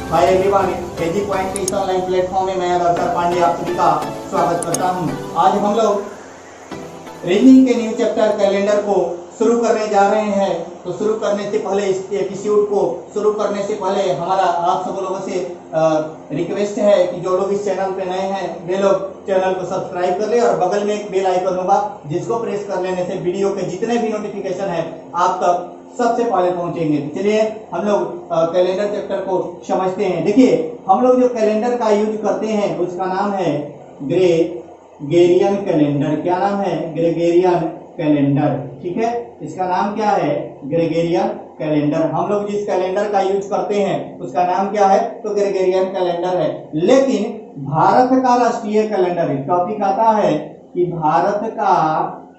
Hi everyone, KG point के इस online platform में मैं डॉक्टर पांडे आप सभी का स्वागत करता हूं। आज हम लोग रीजनिंग के न्यू चैप्टर कैलेंडर को शुरू करने जा रहे हैं। तो शुरू करने से पहले, इस एपिसोड को शुरू करने से पहले हमारा आप सब लोगों से रिक्वेस्ट है कि जो लोग इस चैनल पे नए हैं वे लोग चैनल को सब्सक्राइब कर ले और बगल में एक बेल आइकन होगा जिसको प्रेस कर लेने से वीडियो के जितने भी नोटिफिकेशन है आप तक सबसे पहले पहुंचेंगे। चलिए हम लोग कैलेंडर चैप्टर को समझते हैं। देखिए, हम लोग जो कैलेंडर का यूज करते हैं उसका नाम है ग्रेगोरियन कैलेंडर। क्या नाम है? Gregorian calendar. ठीक है, इसका नाम क्या है? Gregorian calendar. हम लोग जिस कैलेंडर का यूज करते हैं उसका नाम क्या है? तो ग्रेगोरियन कैलेंडर है। लेकिन भारत का राष्ट्रीय कैलेंडर है। टॉपिक आता है कि भारत का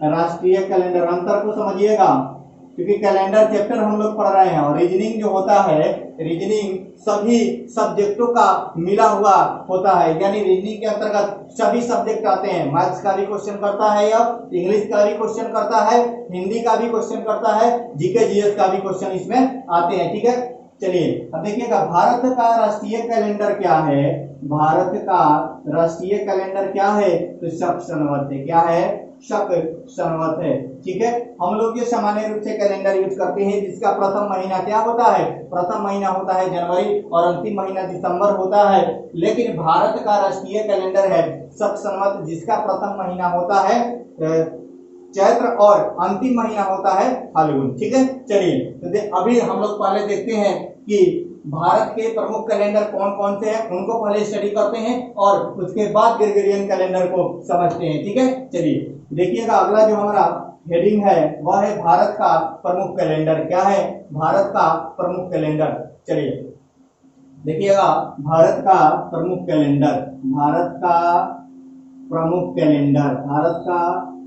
राष्ट्रीय कैलेंडर। अंतर को समझिएगा, क्योंकि कैलेंडर चैप्टर हम लोग पढ़ रहे हैं और रीजनिंग जो होता है, रीजनिंग सभी सब्जेक्टों का मिला हुआ होता है। यानी रीजनिंग के अंतर्गत सभी सब्जेक्ट आते हैं। मैथ्स का भी क्वेश्चन करता है, या इंग्लिश का भी क्वेश्चन करता है, हिंदी का भी क्वेश्चन करता है, जीके जीएस का भी क्वेश्चन इसमें आते हैं। ठीक है, चलिए अब देखिएगा भारत का राष्ट्रीय कैलेंडर क्या है। भारत का राष्ट्रीय कैलेंडर क्या है? तो शक संवत है। क्या है? शक संवत है। ठीक है, हम लोग ये सामान्य रूप से कैलेंडर यूज करते हैं जिसका प्रथम महीना क्या होता है? प्रथम महीना होता है जनवरी और अंतिम महीना दिसंबर होता है। लेकिन भारत का राष्ट्रीय कैलेंडर है शक संवत जिसका प्रथम महीना होता है चैत्र और अंतिम महीना होता है फाल्गुन। ठीक है, चलिए तो अभी हम लोग पहले देखते हैं कि भारत के प्रमुख कैलेंडर कौन कौन से हैं, उनको पहले स्टडी करते हैं और उसके बाद ग्रेगोरियन कैलेंडर को समझते हैं। ठीक है, चलिए देखिएगा अगला जो हमारा हेडिंग है वह है भारत का प्रमुख कैलेंडर। क्या है? भारत का प्रमुख कैलेंडर। चलिए देखिएगा भारत का प्रमुख कैलेंडर। भारत का प्रमुख कैलेंडर। भारत का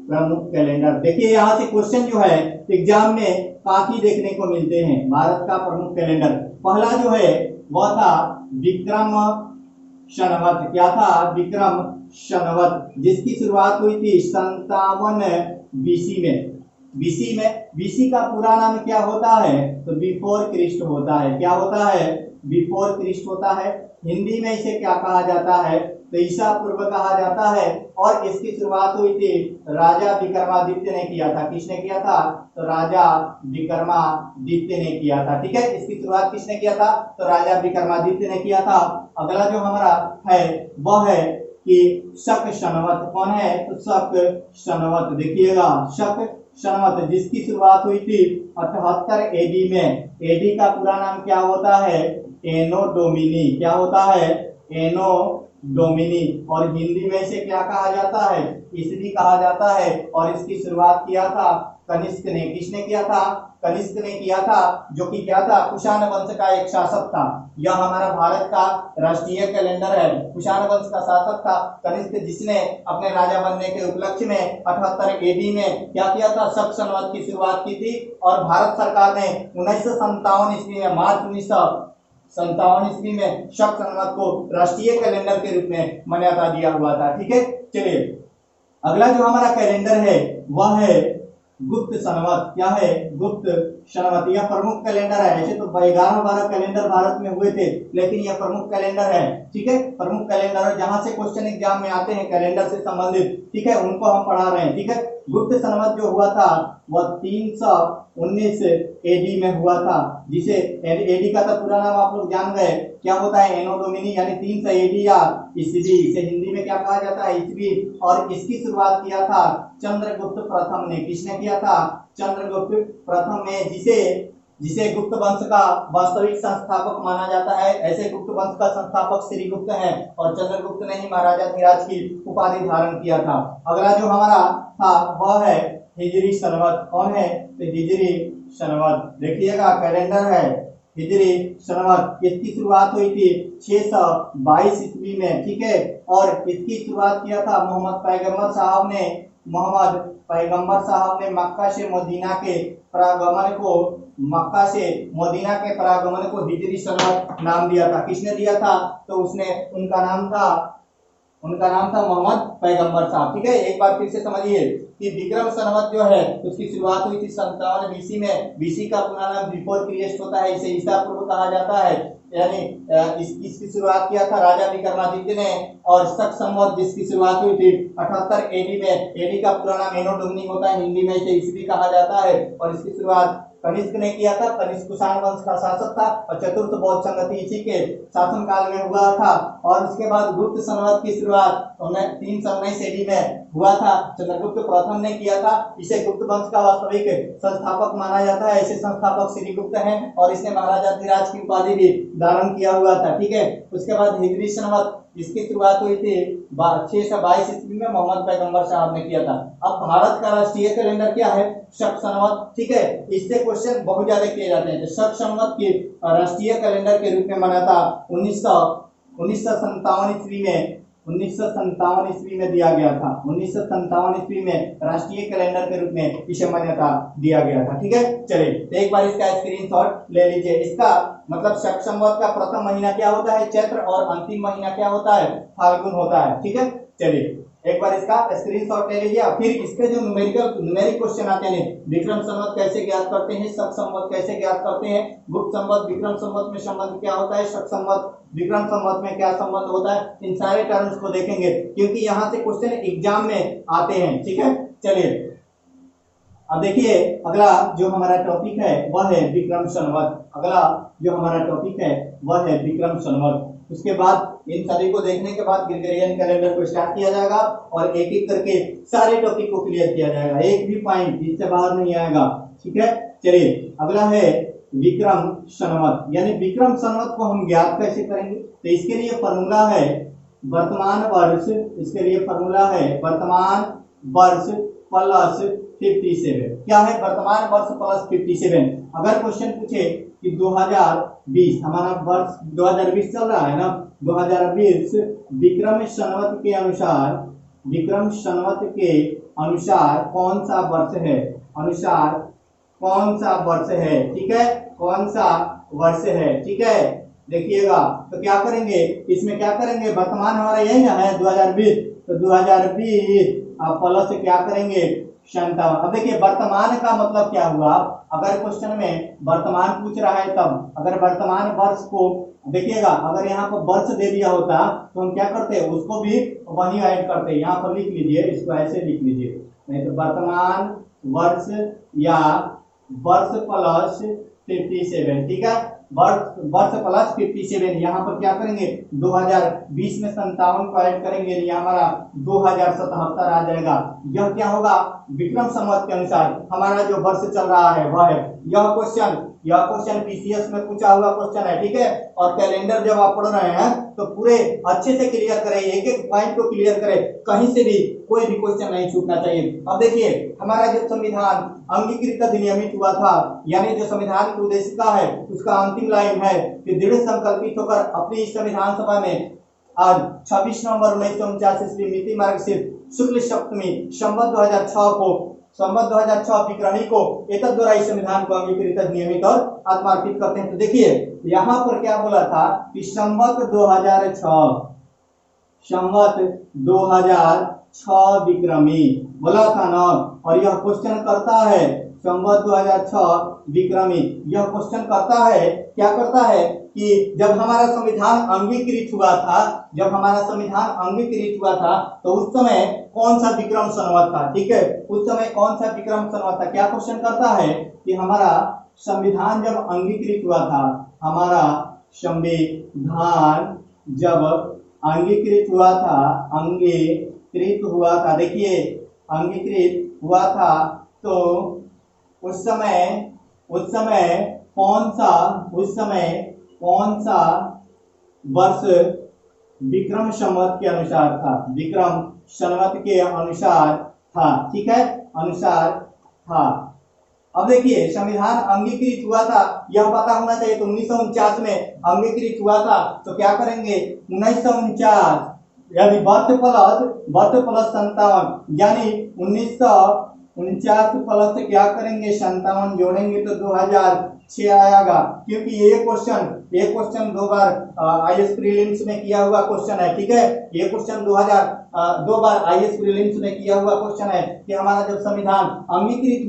प्रमुख कैलेंडर। देखिए यहाँ से क्वेश्चन जो है एग्जाम में काफी देखने को मिलते हैं। भारत का प्रमुख कैलेंडर पहला जो है वह था विक्रम संवत। क्या था? विक्रम संवत, जिसकी शुरुआत हुई थी 57 बीसी में। बीसी का पूरा नाम क्या होता है? तो बिफोर क्रिस्ट होता है। क्या होता है? बिफोर क्रिस्ट होता है। हिंदी में इसे क्या कहा जाता है? तो ईसा पूर्व कहा जाता है। और इसकी शुरुआत हुई थी राजा विक्रमादित्य ने किया था। किसने किया था? तो राजा विक्रमादित्य ने किया था। ठीक है, इसकी शुरुआत किसने किया था? तो राजा विक्रमादित्य ने किया था। अगला जो हमारा है वह है कि शक संवत। कौन है? तो शक संवत। देखिएगा शक संवत जिसकी शुरुआत हुई थी 78 एडी में। एडी का पूरा नाम क्या होता है? एनो डोमिनी। क्या होता है? एनो डोमिनी। और हिंदी में इसे क्या कहा जाता है? ईसवी कहा जाता है। और इसकी शुरुआत किया था कनिष्क ने। किसने किया था? कनिष्क ने किया था, जो कि क्या था? कुषाण वंश का एक शासक था। यह हमारा भारत का राष्ट्रीय कैलेंडर है। कुषाण वंश का शासक था कनिष्क, जिसने अपने राजा बनने के उपलक्ष्य में 78 एडी में क्या किया था? शक संवत की शुरुआत की थी। और भारत सरकार ने 1957 ईस्वी में, मार्च 1957 ईस्वी में शक संवत को राष्ट्रीय कैलेंडर के रूप में मान्यता दिया हुआ था। ठीक है, चलिए अगला जो हमारा कैलेंडर है वह है गुप्त संवत। क्या है? गुप्त संवत। यह प्रमुख कैलेंडर है। ऐसे तो 11-12 कैलेंडर भारत में हुए थे, लेकिन यह प्रमुख कैलेंडर है। ठीक है, प्रमुख कैलेंडर है जहां से क्वेश्चन एग्जाम में आते हैं कैलेंडर से संबंधित। ठीक है, उनको हम पढ़ा रहे हैं। ठीक है, गुप्त संवत जो हुआ था वह 319 एडी में हुआ था, जिसे एडी का तो पूरा नाम आप लोग जान गए। क्या होता है? एनो डोमिनी, यानी 300 एडी या ईस्वी। इसे हिंदी में क्या कहा जाता है? ईस्वी। और इसकी शुरुआत किया था चंद्रगुप्त प्रथम ने। किसने किया था? चंद्रगुप्त प्रथम ने, जिसे गुप्त वंश का वास्तविक संस्थापक माना जाता है। ऐसे गुप्त वंश का संस्थापक श्रीगुप्त है और चंद्रगुप्त ने ही महाराजा धीराज की उपाधि धारण किया था। अगला जो हमारा था वह है हिजरी संवत। कौन है? तो हिजरी संवत। देखिएगा कैलेंडर है हिजरी संवत। इसकी शुरुआत हुई थी 622 ईस्वी में। ठीक है, और इसकी शुरुआत किया था मोहम्मद पैगंबर साहब ने मक्का से मदीना के परागमन को हिजरी संवत नाम दिया था। किसने दिया था? तो उनका नाम था मोहम्मद पैगंबर साहब। ठीक है, एक बार फिर से समझिए कि विक्रम संवत जो है उसकी शुरुआत हुई थी 57 बीसी में। बीसी का पूरा नाम बिफोर क्रिस्ट होता है, इसे ईसा पूर्व कहा जाता है। यानी इसकी शुरुआत किया था राजा विक्रमादित्य ने। और शक संवत जिसकी शुरुआत हुई थी 78 एडी में। एडी का पूरा नाम एनो डुमनी होता है, हिंदी में इसे ईस्वी कहा जाता है। और इसकी शुरुआत कनिष्क ने किया था। कनिष्क कुषाण वंश का शासक था और चतुर्थ बौद्ध संगति इसी के शासन काल में हुआ था। और उसके बाद गुप्त संवत की शुरुआत 319 एडी में हुआ था, चंद्रगुप्त प्रथम ने किया था। इसे गुप्त वंश का वास्तविक संस्थापक माना जाता है। ऐसे संस्थापक श्रीगुप्त हैं और इसने महाराजा धीराज की उपाधि भी धारण किया हुआ था। ठीक है, उसके बाद हिजरी संवत इसकी शुरुआत हुई थी 622 ईस्वी में, मोहम्मद पैगंबर साहब ने किया था। अब भारत का राष्ट्रीय कैलेंडर क्या है? शक संवत। ठीक है, इससे क्वेश्चन बहुत ज्यादा किए जाते हैं। शक संवत की राष्ट्रीय कैलेंडर के रूप में माना था 1957 ईस्वी में। 1957 ईस्वी में दिया गया था। 1957 ईस्वी में राष्ट्रीय कैलेंडर के रूप में इसे मान्यता दिया गया था। ठीक है, चलिए तो एक बार इसका स्क्रीनशॉट ले लीजिए। इसका मतलब शक संवत का प्रथम महीना क्या होता है? चैत्र, और अंतिम महीना क्या होता है? फाल्गुन होता है। ठीक है, चलिए एक बार इसका स्क्रीनशॉट ले लीजिए। फिर इसके जो न्यूमेरिक क्वेश्चन आते हैं, विक्रम संवत कैसे ज्ञात करते हैं, शक संवत कैसे ज्ञात करते हैं, गुप्त संवत विक्रम संवत में संबंध क्या होता है, शक संवत विक्रम संवत में क्या संबंध होता है, इन सारे टर्म्स को देखेंगे क्योंकि यहाँ से क्वेश्चन एग्जाम में आते हैं। ठीक है, चलिए अब देखिए अगला जो हमारा टॉपिक है वह है विक्रम संवत। अगला जो हमारा टॉपिक है वह है विक्रम संवत। उसके बाद इन सभी को देखने के बाद ग्रेगोरियन कैलेंडर को स्टार्ट किया जाएगा और एक एक करके सारे टॉपिक को क्लियर किया जाएगा। एक भी पॉइंट इससे बाहर नहीं आएगा। ठीक है, चलिए अगला है विक्रम संवत। यानी विक्रम संवत को हम ज्ञात कैसे करेंगे? तो इसके लिए फॉर्मूला है वर्तमान वर्ष। इसके लिए फॉर्मूला है वर्तमान वर्ष प्लस 57। क्या है? वर्तमान वर्ष प्लस 57। अगर क्वेश्चन पूछे कि 2020 हमारा वर्ष 2020 चल रहा है ना, 2020 विक्रम संवत के अनुसार, विक्रम संवत के अनुसार कौन सा वर्ष है? अनुसार कौन सा वर्ष है? ठीक है, कौन सा वर्ष है? ठीक है, देखिएगा तो क्या करेंगे, इसमें क्या करेंगे, वर्तमान हमारा यही ना है 2020, तो 2020 आप प्लस से क्या करेंगे 57। अब देखिए वर्तमान का मतलब क्या हुआ? अगर क्वेश्चन में वर्तमान पूछ रहा है तब अगर वर्तमान वर्ष को देखिएगा, अगर यहाँ पर वर्ष दे दिया होता तो हम क्या करते, उसको भी वही ऐड करते। यहाँ पर लिख लीजिए, इसको ऐसे लिख लीजिए, नहीं तो वर्तमान वर्ष या वर्ष प्लस 57। ठीक है, वर्ष प्लस 57। यहाँ पर क्या करेंगे 2020 में 57 को ऐड करेंगे, यहाँ हमारा 2077 आ जाएगा। यह क्या होगा? विक्रम संवत के अनुसार हमारा जो वर्ष चल रहा है वह है। यह क्वेश्चन पीसीएस में पूछा हुआ क्वेश्चन है। ठीक है, और कैलेंडर जब आप पढ़ रहे हैं तो पूरे अच्छे से क्लियर करें, एक एक पॉइंट को क्लियर करें, कहीं से भी कोई भी क्वेश्चन नहीं छूटना चाहिए। अब देखिए हमारा जो संविधान अंगीकृत अधिनियमित हुआ था, यानी जो संविधान की उद्देशिका है उसका अंतिम लाइन है कि दृढ़ संकल्पित होकर अपनी संविधान सभा में आज 26 नवंबर 1949 ईस्वी मिति मार्गशीर शुक्ल सप्तमी संवत 2006 को, संवत 2006 विक्रमी को एतद द्वारा इस संविधान को अंगीकृत नियमित और आत्मार्पित करते हैं। तो देखिए यहाँ पर क्या बोला था कि संवत 2006, संवत 2006 विक्रमी बोला था ना, और यह क्वेश्चन करता है संवत 2006 विक्रमी। यह क्वेश्चन करता है, क्या करता है कि जब हमारा संविधान अंगीकृत हुआ था, जब हमारा संविधान अंगीकृत हुआ था तो उस समय कौन सा विक्रम संवत था? ठीक है, उस समय कौन सा विक्रम संवत था? क्या क्वेश्चन करता है कि हमारा संविधान जब अंगीकृत हुआ था, हमारा संविधान जब अंगीकृत हुआ था, अंगीकृत हुआ था, देखिए अंगीकृत हुआ था तो उस समय कौन सा वर्ष विक्रम संवत के अनुसार था? विक्रम संवत के अनुसार था। ठीक है, अनुसार था। अब देखिए संविधान अंगीकृत हुआ था, यह पता होना चाहिए। तो 1949 में अंगीकृत हुआ था, तो क्या करेंगे 1949 यानी वर्ष प्लस 57, यानी 1949 प्लस से क्या करेंगे 57 जोड़ेंगे तो 2006 आएगा। क्योंकि ये क्वेश्चन 2 बार आईएएस प्रीलिम्स में किया हुआ क्वेश्चन है। ठीक है, ये क्वेश्चन 2 बार आईएएस प्रीलिम्स में किया हुआ क्वेश्चन है कि हमारा जब संविधान अंगीकृत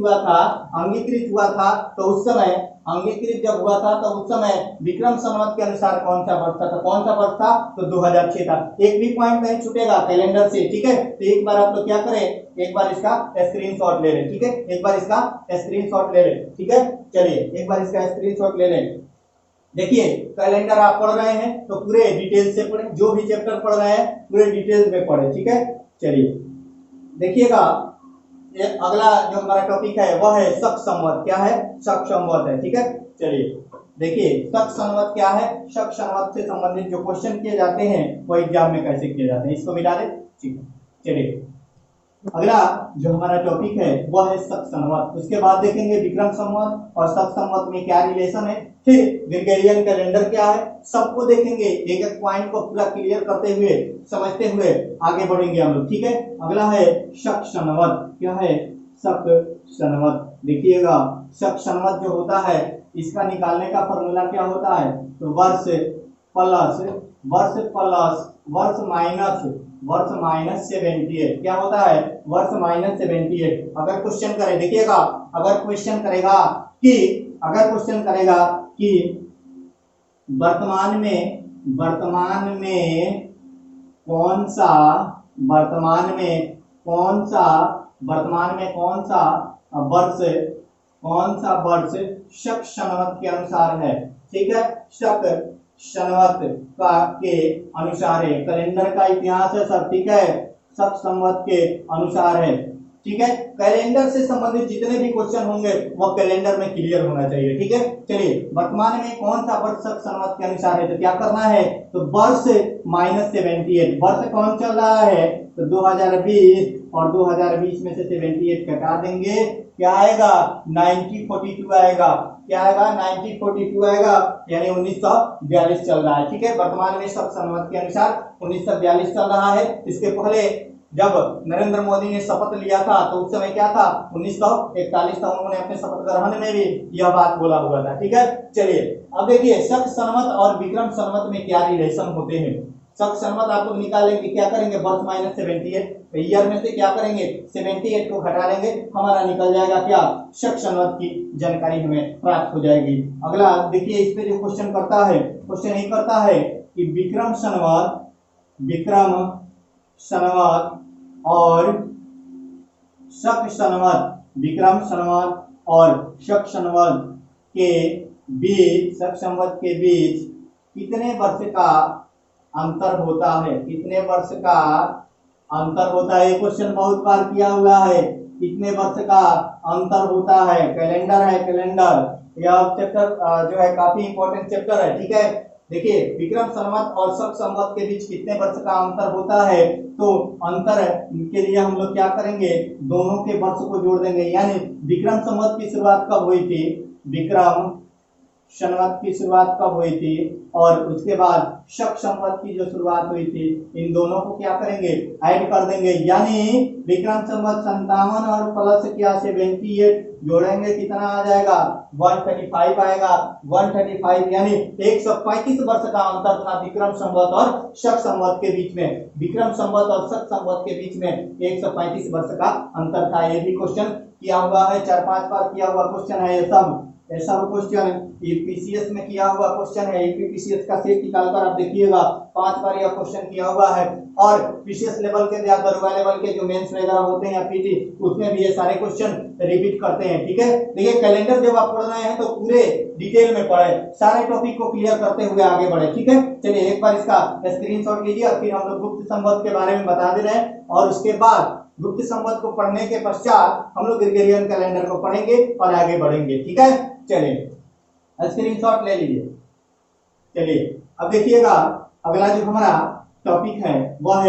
हुआ था तो उस समय अंगीकृत जब हुआ था तो उस समय विक्रम संवत के अनुसार कौन सा वर्ष था, तो कौन सा वर्ष था, तो 2006 था। एक भी पॉइंट नहीं छूटेगा कैलेंडर से, ठीक है। तो एक बार आप लोग क्या करें, एक बार इसका स्क्रीनशॉट ले लें, ठीक है, एक बार इसका स्क्रीनशॉट ले लें, ठीक है। चलिए एक बार इसका स्क्रीनशॉट ले लें। देखिए कैलेंडर आप पढ़ रहे हैं तो पूरे डिटेल से पढ़ें, जो भी चैप्टर पढ़ रहे हैं पूरे डिटेल में पढ़ें, ठीक है। चलिए देखिएगा, ये अगला जो हमारा टॉपिक है वह है शक संवत। क्या है, शक संवत है, ठीक है। चलिए देखिए शक संवत क्या है, शक संवत से संबंधित जो क्वेश्चन किए जाते हैं वो एग्जाम में कैसे किए जाते हैं, इसको मिटा दे, ठीक है। चलिए अगला जो हमारा टॉपिक है वह है शक संवत। उसके बाद देखेंगे विक्रम संवत और शक संवत में क्या रिलेशन है, फिर ग्रेगोरियन कैलेंडर क्या है, सबको देखेंगे, एक एक पॉइंट को पूरा क्लियर करते हुए समझते हुए आगे बढ़ेंगे हम लोग, ठीक है। अगला है शक संवत। क्या है, शक संवत। देखिएगा शक संवत जो होता है इसका निकालने का फॉर्मूला क्या होता है, तो वर्ष प्लस वर्ष माइनस 78। क्या होता है, वर्ष माइनस 78। अगर क्वेश्चन करे, देखिएगा अगर क्वेश्चन करेगा कि वर्तमान में कौन सा वर्ष शक संवत के अनुसार है, ठीक है। शक संवत का के अनुसार है, कैलेंडर का इतिहास है सब, ठीक है, शक संवत के अनुसार है, ठीक है। कैलेंडर से संबंधित जितने भी क्वेश्चन होंगे वो कैलेंडर में क्लियर होना चाहिए, ठीक है। चलिए वर्तमान में कौन सा वर्ष शक संवत के अनुसार है, तो क्या करना है, तो वर्ष माइनस 78। वर्ष कौन चल रहा है, तो 2020, और 2020 में से 78 घटा देंगे, क्या आएगा 1942 आएगा। क्या आएगा, 1942 आएगा, यानी 1942 चल रहा है, ठीक है। वर्तमान में शक संवत के अनुसार 1942 चल रहा है। इसके पहले जब नरेंद्र मोदी ने शपथ लिया था तो उस समय क्या था, 1941 था। उन्होंने अपने शपथ ग्रहण में भी यह बात बोला हुआ था, ठीक है। चलिए अब देखिए शक संवत और विक्रम संवत में क्या रिलेशन होते हैं। शक संवत आप लोग निकालेंगे, क्या करेंगे, वर्ष माइनस 78, ईयर में से क्या करेंगे, 78 को घटा लेंगे, हमारा निकल जाएगा क्या, शक संवत की जानकारी हमें प्राप्त हो जाएगी। अगला देखिए इस पे जो क्वेश्चन करता है, क्वेश्चन ये करता है कि विक्रम संवत और शक संवत, विक्रम संवत और शक संवत के बीच कितने वर्ष का अंतर होता है, कितने वर्ष का अंतर होता है। ये क्वेश्चन बहुत बार किया हुआ है, कितने वर्ष का अंतर होता है। कैलेंडर है, कैलेंडर यह चैप्टर जो है काफी इंपॉर्टेंट चैप्टर है, ठीक है। देखिए विक्रम संवत और शक संवत के बीच कितने वर्ष का अंतर होता है, तो अंतर के लिए हम लोग क्या करेंगे, दोनों के वर्ष को जोड़ देंगे। यानी विक्रम संवत की शुरुआत कब हुई थी, विक्रम संवत की शुरुआत कब हुई थी, और उसके बाद शक संवत की जो शुरुआत हुई थी, इन दोनों को क्या करेंगे, ऐड कर देंगे। यानी विक्रम संवत 57 और प्लस क्या 78 जोड़ेंगे, कितना आ जाएगा, 135 आएगा। 135 यानी 135 वर्ष का अंतर था विक्रम संवत और शक संवत के बीच में। विक्रम संवत और शक संवत के बीच में 135 वर्ष का अंतर था। ये भी क्वेश्चन किया हुआ है, 4-5 बार किया हुआ क्वेश्चन है। ये सब क्वेश्चन यूपीसीएस में किया हुआ क्वेश्चन है। यूपीसीएस का सेट निकालकर आप देखिएगा, 5 बार यह क्वेश्चन किया हुआ है। और पीसीएस लेवल के या दरोगा लेवल के जो मेंस वगैरह होते हैं या पीटी, उसमें भी ये सारे क्वेश्चन रिपीट करते हैं, ठीक है। देखिए कैलेंडर जब आप पढ़ रहे हैं तो पूरे डिटेल में पढ़े, सारे टॉपिक को क्लियर करते हुए आगे बढ़े, ठीक है। चलिए एक बार इसका स्क्रीनशॉट लीजिए, और फिर हम लोग गुप्त संवत के बारे में बता दे रहे हैं, और उसके बाद गुप्त संवत को पढ़ने के पश्चात हम लोग ग्रेगोरियन कैलेंडर को पढ़ेंगे और आगे बढ़ेंगे, ठीक है। चलिए स्क्रीनशॉट ले लीजिए। चलिए अब देखिएगा अगला जो हमारा टॉपिक है वह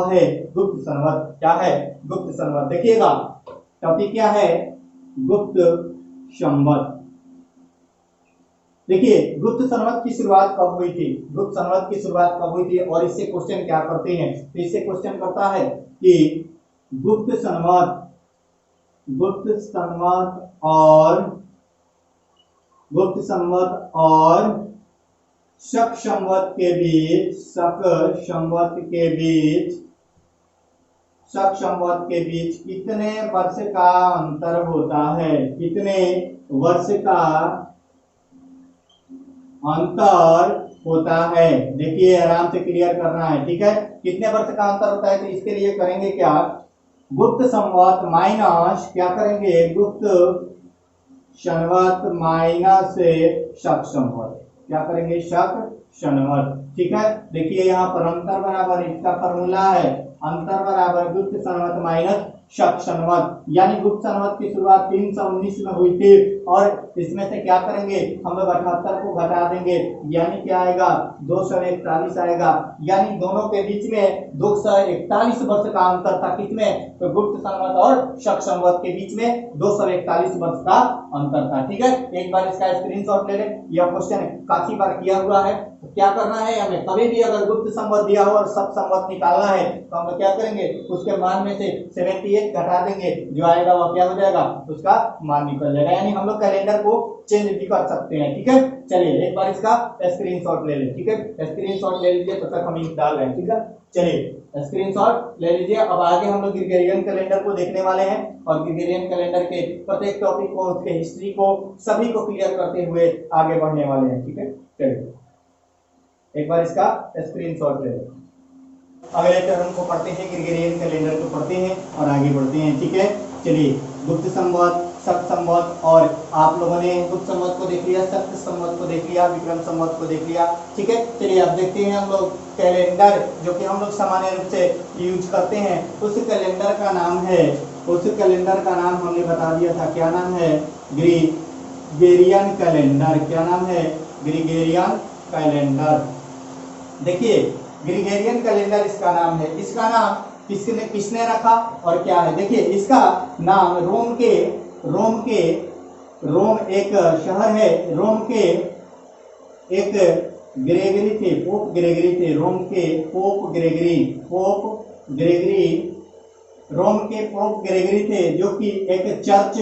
है गुप्त संवत। क्या है, गुप्त संवत। देखिएगा टॉपिक क्या है, गुप्त संवत। देखिए गुप्त संवत की शुरुआत कब हुई थी, गुप्त संवत की शुरुआत कब हुई थी, और इससे क्वेश्चन क्या करते हैं। तो इससे क्वेश्चन करता है कि गुप्त संवत और शक संवत के बीच शक संवत के बीच कितने वर्ष का अंतर होता है? कितने वर्ष का अंतर होता है? देखिए आराम से क्लियर करना है, ठीक है। कितने वर्ष का अंतर होता है, तो इसके लिए करेंगे क्या, गुप्त संवत माइनस क्या करेंगे, गुप्त संवत माइनस शक संवत, क्या करेंगे, शक संवत, ठीक है। देखिए यहाँ पर अंतर बराबर इसका फॉर्मूला है, अंतर बराबर गुप्त संवत माइनस शक संवत, यानी गुप्त संवत की शुरुआत 319 में हुई थी और इसमें से क्या करेंगे हम लोग 78 को घटा देंगे, यानी क्या आएगा 241 आएगा, यानी दोनों के बीच में 241 वर्ष का अंतर था। किसमें, तो गुप्त संवत और शक संवत के बीच में 241 वर्ष का अंतर था, ठीक है। एक बार इसका स्क्रीनशॉट ले ले, यह क्वेश्चन काफी बार किया हुआ है। तो क्या करना है हमें, कभी भी अगर गुप्त संवत दिया हो और शक संवत निकालना है तो हम क्या करेंगे, उसके मान में से 78 घटा देंगे, जो आएगा वह क्या हो जाएगा, उसका मान निकल जाएगा। यानी हम लोग कैलेंडर को चेंज भी कर सकते हैं, ठीक है। चलिए एक बार इसका स्क्रीनशॉट ले ले, ठीक है, स्क्रीनशॉट ले लीजिए, तब तक हम इंक डाल रहे हैं, ठीक है। चलिए स्क्रीनशॉट ले लीजिए। अब आगे हम लोग ग्रेगोरियन कैलेंडर को देखने वाले हैं और ग्रेगोरियन कैलेंडर के प्रत्येक टॉपिक को, उसके हिस्ट्री को, सभी को क्लियर करते हुए आगे बढ़ने वाले हैं, ठीक है। चलिए एक बार इसका स्क्रीनशॉट ले लो। अगले टर्म को पढ़ते हैं, ग्रेगोरियन कैलेंडर को पढ़ते हैं और आगे बढ़ते हैं, ठीक है। चलिए गुप्त संवत, शक संवत, और आप लोगों ने गुप्त संवत को देख लिया, शक संवत को देख लिया, विक्रम संवत को देख लिया, ठीक है। चलिए अब देखते हैं हम लोग कैलेंडर जो कि हम लोग सामान्य रूप से यूज करते हैं, उस कैलेंडर का नाम है, उस कैलेंडर का नाम हमने बता दिया था, क्या नाम है, ग्रेगोरियन कैलेंडर। क्या नाम है, ग्रेगोरियन कैलेंडर। देखिए ग्रेगोरियन कैलेंडर इसका नाम है, इसका नाम किसने रखा और क्या है। देखिए इसका नाम रोम एक शहर है, रोम के एक ग्रेगरी थे, पोप ग्रेगरी थे, रोम के पोप ग्रेगरी रोम के पोप ग्रेगरी थे, जो कि एक चर्च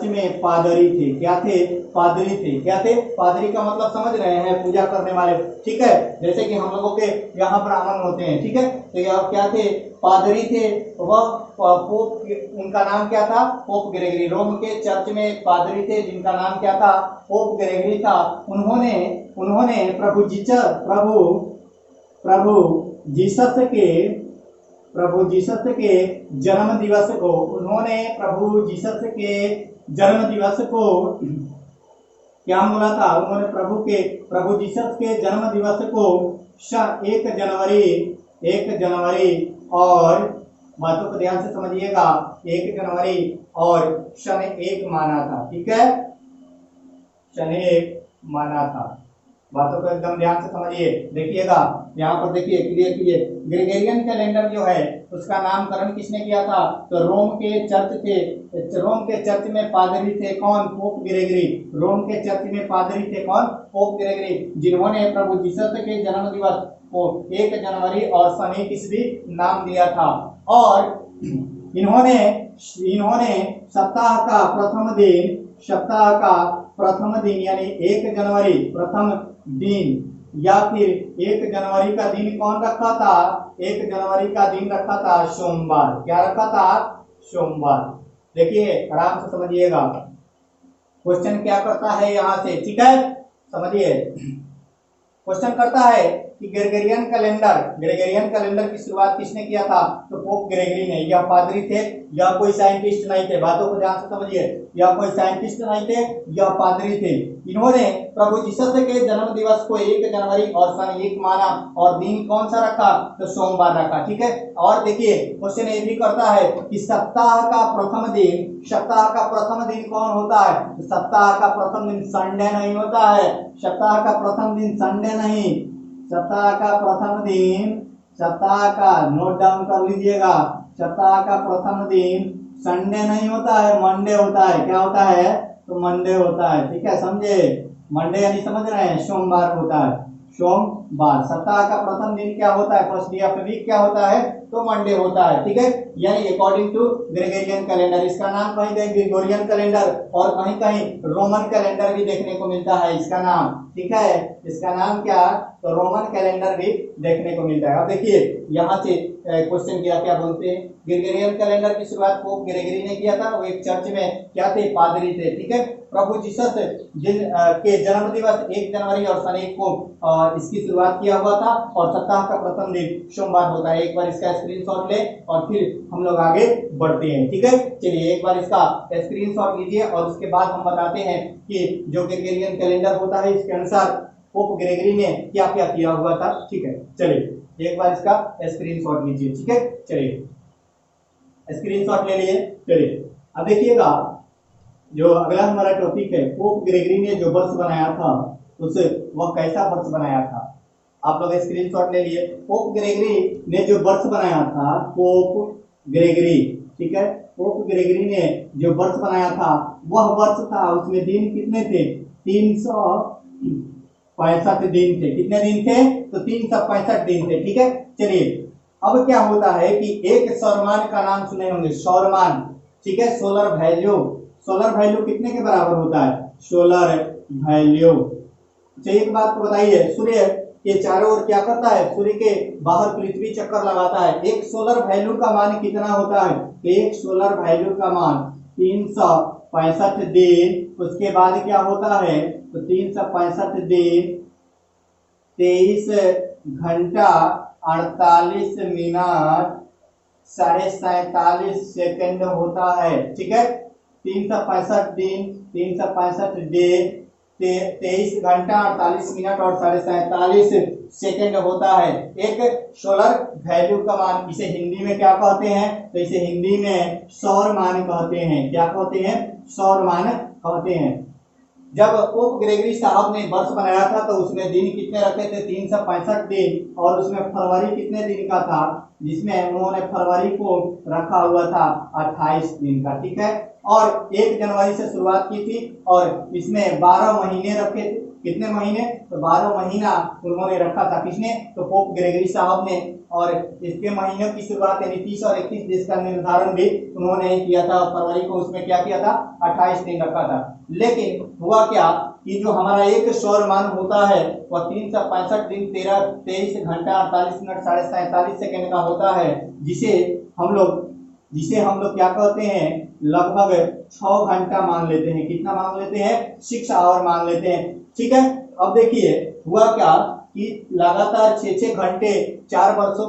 में पादरी थे। क्या थे, पादरी थे। क्या थे, पादरी का मतलब समझ रहे हैं, पूजा करने वाले, ठीक है। जैसे कि हम लोगों के यहाँ ब्राह्मण होते हैं, ठीक है, तो यह क्या थे, पादरी थे। वह पोप, उनका नाम क्या था, पोप ग्रेगरी। रोम के चर्च में एक पादरी थे जिनका नाम क्या था, पोप ग्रेगरी था। उन्होंने प्रभु जीसस के जन्म दिवस को, उन्होंने प्रभु जीसस के जन्म दिवस को क्या बोला था, उन्होंने प्रभु जीसस के जन्म दिवस को 1 जनवरी और बातों को ध्यान से समझिएगा, 1 जनवरी और सन 1 माना था, ठीक है, सन 1 माना था। बातों को एकदम ध्यान से समझिए। देखिएगा यहाँ पर, देखिए क्लियर कीजिए। ग्रेगोरियन कैलेंडर जो है उसका नामकरण किसने किया था, तो रोम के चर्च थे, रोम के चर्च में पादरी थे, कौन, पोप ग्रेगरी। रोम के चर्च में पादरी थे, कौन, पोप ग्रेगरी, जिन्होंने प्रभु जीसस के जन्म दिवस को 1 जनवरी और सन 1 ईस्वी नाम दिया था। और इन्होंने सप्ताह का प्रथम दिन यानी 1 जनवरी प्रथम दिन, या फिर 1 जनवरी का दिन कौन रखा था, 1 जनवरी का दिन रखा था सोमवार। क्या रखा था, सोमवार। देखिए आराम से समझिएगा, क्वेश्चन क्या करता है यहाँ से, ठीक है, समझिए। क्वेश्चन करता है कि ग्रेगोरियन कैलेंडर की शुरुआत किसने किया था, तो पोप ग्रेगरी ने। यह पादरी थे, यह कोई साइंटिस्ट नहीं थे, बातों को ध्यान से समझिए, यह कोई साइंटिस्ट नहीं थे, यह पादरी थे। इन्होंने प्रभु जीसस के जन्म दिवस को 1 जनवरी और सन 1 माना और दिन कौन सा रखा, तो सोमवार रखा, ठीक है। और देखिए क्वेश्चन ये भी करता है कि सप्ताह का प्रथम दिन कौन होता है, तो सप्ताह का प्रथम दिन संडे नहीं होता है, सप्ताह का प्रथम दिन संडे नहीं, सप्ताह का नोट डाउन कर लीजिएगा, सप्ताह का प्रथम दिन संडे नहीं होता है, मंडे होता है। क्या होता है, तो मंडे होता है, ठीक है, समझे। मंडे यानी समझ रहे हैं, सोमवार होता है, सोमवार। सप्ताह का प्रथम दिन क्या होता है, first day of the week क्या होता है, तो मंडे होता है, ठीक है। यानी अकॉर्डिंग टू ग्रेगोरियन कैलेंडर, इसका नाम कहीं कहीं ग्रेगोरियन कैलेंडर और कहीं कहीं रोमन कैलेंडर भी देखने को मिलता है इसका नाम, ठीक है। इसका नाम क्या, तो रोमन कैलेंडर भी देखने को मिलता है। अब देखिए यहाँ से क्वेश्चन किया, क्या बोलते हैं, ग्रेगोरियन कैलेंडर की शुरुआत पोप ग्रेगरी ने किया था। वो एक चर्च में क्या थे, पादरी थे, ठीक है। प्रभु जीसस जिन के जन्म दिवस 1 जनवरी और सन 1 को इसकी शुरुआत किया हुआ था और सप्ताह का प्रथम दिन सोमवार होता है। एक बार इसका स्क्रीनशॉट ले और फिर हम लोग आगे बढ़ते हैं, ठीक है। चलिए एक बार इसका स्क्रीनशॉट लीजिए और उसके बाद हम बताते हैं कि जो ग्रेगोरियन कैलेंडर होता है इसके अनुसार पोप ग्रेगरी ने क्या क्या किया हुआ था, ठीक है। चलिए एक बार इसका स्क्रीनशॉट लीजिए, ठीक है। चलिए स्क्रीनशॉट ले लिए। चलिए अब देखिएगा जो अगला हमारा टॉपिक है, पोप ग्रेगरी ने जो वर्ष बनाया था उस वह कैसा वर्ष बनाया था, आप लोग स्क्रीनशॉट ले लिए। पोप ग्रेगरी ने जो वर्ष बनाया था, पोप ग्रेगरी, ठीक है, पोप ग्रेगरी ने जो वर्ष बनाया था वह वर्ष था, उसमें दिन कितने थे, 365 दिन थे। कितने दिन थे, तो 365 दिन थे, ठीक है। चलिए अब क्या होता है कि एक सौरमान का नाम सुने होंगे, सौरमान, ठीक है, सोलर वैल्यू। सोलर वैल्यू कितने के बराबर होता है, सोलर वैल्यू। अच्छा एक बात तो बताइए, सूर्य के चारों ओर क्या करता है, सूर्य के बाहर पृथ्वी चक्कर लगाता है। एक सोलर वैल्यू का मान कितना होता है, एक सोलर वैल्यू का मान 365 दिन। उसके बाद क्या होता है, तो 365 दिन 23 घंटा 48 मिनट 47.5 होता है, ठीक है। 365 दिन 365 दिन 23 घंटा 48 मिनट और 47.5 होता है एक सोलर वैल्यू का मान। इसे हिंदी में क्या कहते हैं, तो इसे हिंदी में सौर मान कहते हैं। क्या कहते हैं, सौर मान कहते हैं। जब पोप ग्रेगरी साहब ने वर्ष बनाया था तो उसमें दिन कितने रखे थे, 365 दिन, और उसमें फरवरी कितने दिन का था, जिसमें उन्होंने फरवरी को रखा हुआ था 28 दिन का, ठीक है। और 1 जनवरी से शुरुआत की थी और इसमें 12 महीने रखे थे। कितने महीने, तो 12 महीना उन्होंने रखा था, किसने, तो पोप ग्रेगरी साहब ने। और इसके महीनों की शुरुआत यानी 30 और 31 दिन का निर्धारण भी उन्होंने ही किया था। फरवरी को उसमें क्या किया था, 28 दिन रखा था। लेकिन हुआ क्या कि जो हमारा एक सौर मान होता है वह 365 दिन 23 घंटा 48 मिनट 47.5 का होता है, जिसे हम लोग क्या कहते हैं, लगभग 6 घंटा मान लेते हैं। कितना मान लेते हैं, 6 आवर मान लेते हैं, ठीक है। अब देखिए हुआ क्या कि लगातार 6-6 घंटे 4 वर्षों